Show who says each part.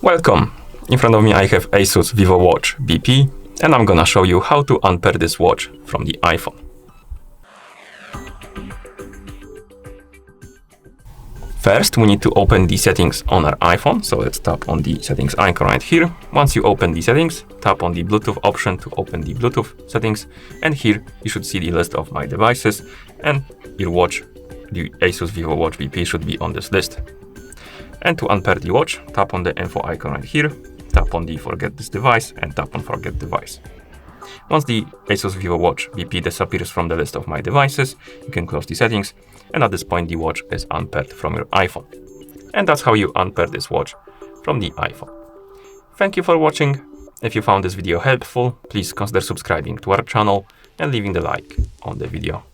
Speaker 1: Welcome! In front of me I have ASUS VivoWatch BP, and I'm gonna show you how to unpair this watch from the iPhone. First, we need to open the settings on our iPhone, so let's tap on the settings icon right here. Once you open the settings, tap on the Bluetooth option to open the Bluetooth settings, and here you should see the list of my devices, and your watch, the ASUS VivoWatch BP, should be on this list. And to unpair the watch, tap on the info icon right here, tap on the forget this device, and tap on forget device. Once the ASUS VivoWatch BP disappears from the list of my devices, you can close the settings, and at this point the watch is unpaired from your iPhone. And that's how you unpair this watch from the iPhone. Thank you for watching. If you found this video helpful, please consider subscribing to our channel and leaving the like on the video.